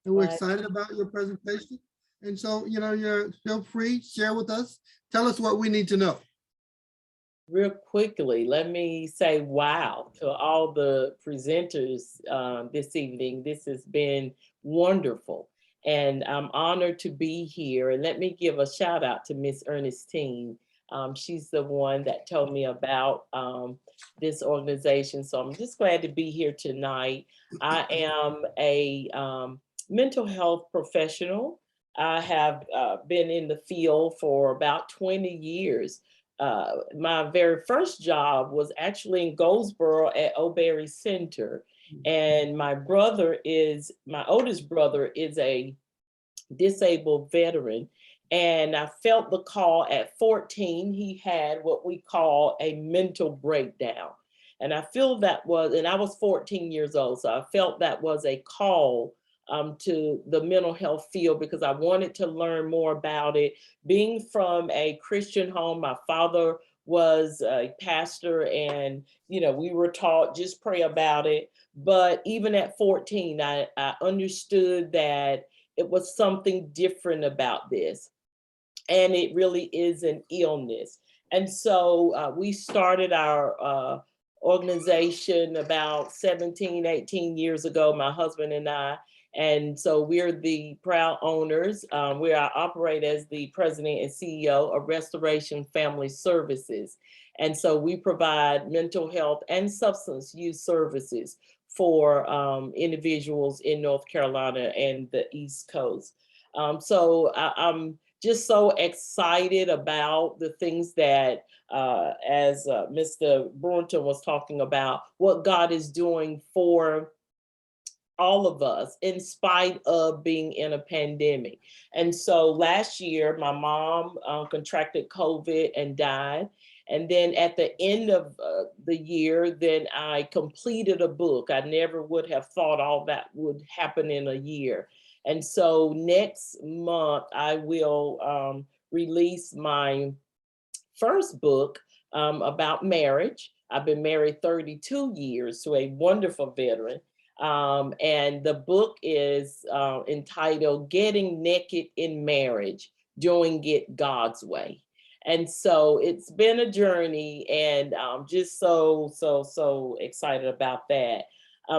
and we're Right. excited about your presentation. And so, you're feel free, share with us, tell us what we need to know. Real quickly, let me say wow to all the presenters this evening. This has been wonderful, and I'm honored to be here. And let me give a shout out to Miss Ernestine. She's the one that told me about this organization, so I'm just glad to be here tonight. I am a mental health professional. I have been in the field for about 20 years. My very first job was actually in Goldsboro at O'Berry Center. And my oldest brother is a disabled veteran. And I felt the call at 14. He had what we call a mental breakdown. And I was 14 years old. So I felt that was a call to the mental health field because I wanted to learn more about it. Being from a Christian home, my father was a pastor, and we were taught just pray about it. But even at 14, I understood that it was something different about this. And it really is an illness. And so we started our organization about 17, 18 years ago, my husband and I. And so we're the proud owners. We operate as the president and CEO of Restoration Family Services. And so we provide mental health and substance use services for individuals in North Carolina and the East Coast. I'm just so excited about the things that, as Mr. Brunton was talking about, what God is doing for all of us in spite of being in a pandemic. And so last year, my mom contracted COVID and died. And then at the end of the year, then I completed a book. I never would have thought all that would happen in a year. And so next month, I will release my first book about marriage. I've been married 32 years to a wonderful veteran. And the book is entitled Getting Naked in Marriage, Doing It God's Way. And so it's been a journey, and I'm just so excited about that.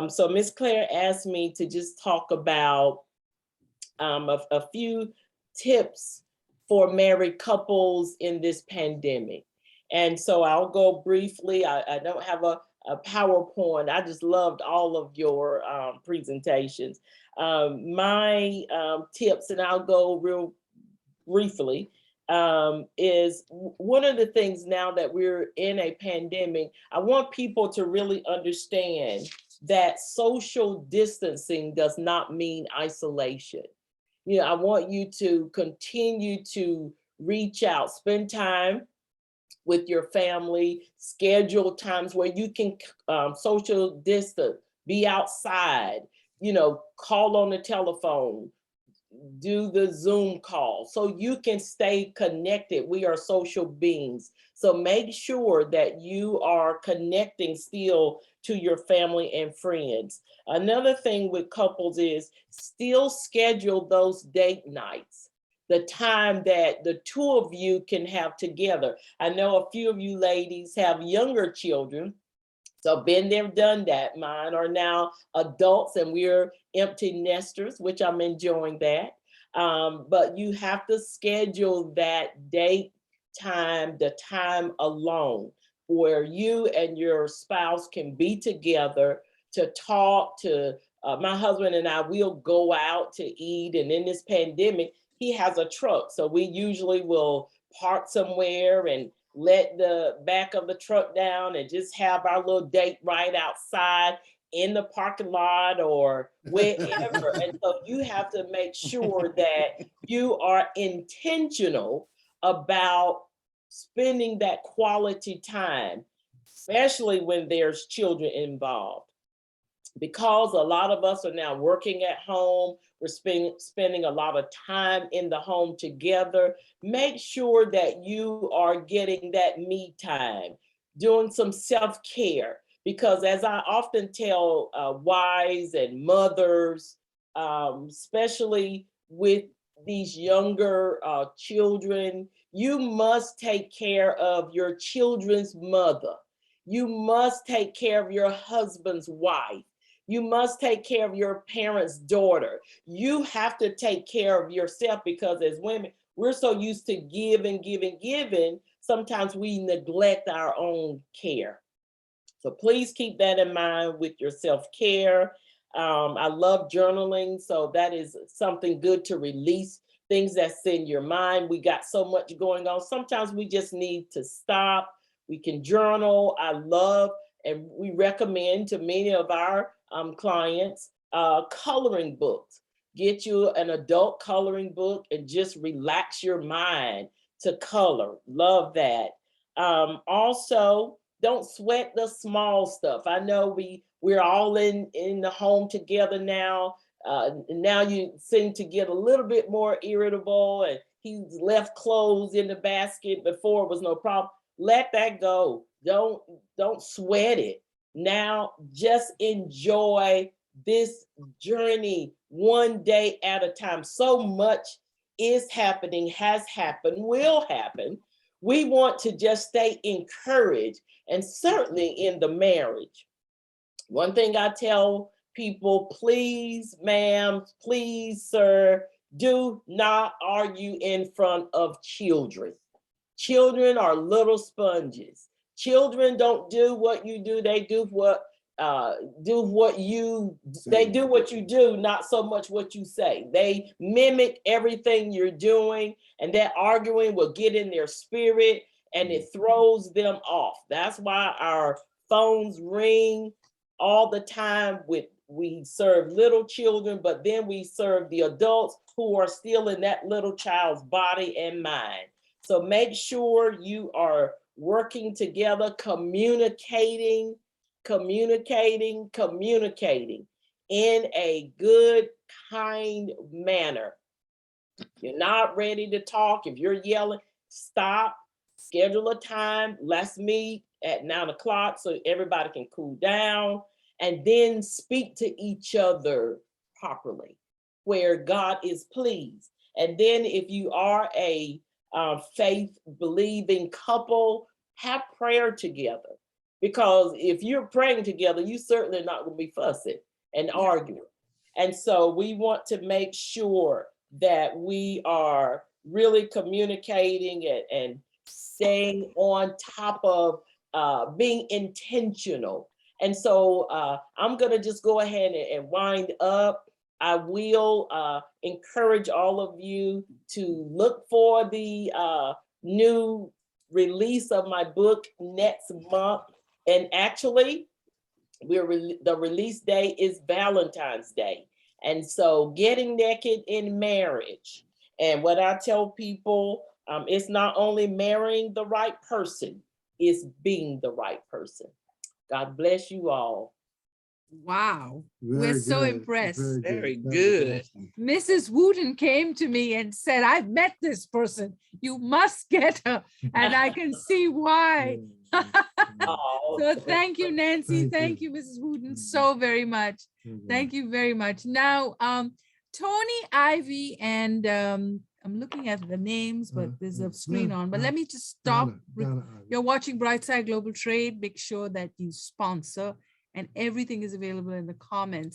So Miss Claire asked me to just talk about a few tips for married couples in this pandemic. And so I'll go briefly. I don't have a PowerPoint. I just loved all of your presentations. My tips, and I'll go real briefly, is one of the things now that we're in a pandemic, I want people to really understand that social distancing does not mean isolation. I want you to continue to reach out, spend time with your family, schedule times where you can social distance, be outside, call on the telephone, do the Zoom call so you can stay connected. We are social beings. So make sure that you are connecting still to your family and friends. Another thing with couples is still schedule those date nights, the time that the two of you can have together. I know a few of you ladies have younger children, so been there, done that. Mine are now adults and we're empty nesters, which I'm enjoying that. But you have to schedule that date, time, the time alone where you and your spouse can be together to talk my husband and I will go out to eat. And in this pandemic, he has a truck. So we usually will park somewhere and let the back of the truck down and just have our little date right outside in the parking lot or wherever. And so you have to make sure that you are intentional about spending that quality time, especially when there's children involved. Because a lot of us are now working at home, we're spending a lot of time in the home together. Make sure that you are getting that me time, doing some self-care. Because as I often tell wives and mothers, especially with these younger children. You must take care of your children's mother. You must take care of your husband's wife. You must take care of your parents' daughter. You have to take care of yourself, because as women, we're so used to giving, giving, giving. Sometimes we neglect our own care. So please keep that in mind with your self-care. I love journaling, so that is something good to release things that's in your mind. We got so much going on. Sometimes we just need to stop. We can journal. I love, and we recommend to many of our clients, coloring books. Get you an adult coloring book and just relax your mind to color. Love that. Also, don't sweat the small stuff. I know we're all in the home together now. Now you seem to get a little bit more irritable, and he's left clothes in the basket. Before it was no problem. Let that go. Don't sweat it. Now just enjoy this journey one day at a time. So much is happening, has happened, will happen. We want to just stay encouraged, and certainly in the marriage. One thing I tell people, please, ma'am, please, sir, do not argue in front of children. Children are little sponges. Children don't do what you do. They do what you do, not so much what you say. They mimic everything you're doing, and that arguing will get in their spirit and it throws them off. That's why our phones ring all the time. We serve little children, but then we serve the adults who are still in that little child's body and mind. So make sure you are working together, communicating in a good, kind manner. You're not ready to talk. If you're yelling, stop, schedule a time. Let's meet at 9 o'clock so everybody can cool down, and then speak to each other properly where God is pleased. And then if you are a faith believing couple, have prayer together. Because if you're praying together, you certainly not going to be fussing and arguing. And so we want to make sure that we are really communicating and staying on top of being intentional. And so I'm going to just go ahead and wind up. I will encourage all of you to look for the new release of my book next month. And actually, the release day is Valentine's Day. And so getting naked in marriage. And what I tell people, it's not only marrying the right person, it's being the right person. God bless you all. Wow, Very we're so good, impressed. Very That was good. awesome. Mrs. Wooten came to me and said, I've met this person. You must get her. And I can see why. Oh, So thank you, Nancy. Thank Thank you. you, Mrs. Wooten, so very much. Thank you very much. Now, Tony, Ivy, and I'm looking at the names, but there's a screen on. But let me just stop. You're watching Brightside Global Trade. Make sure that you sponsor, and everything is available in the comments.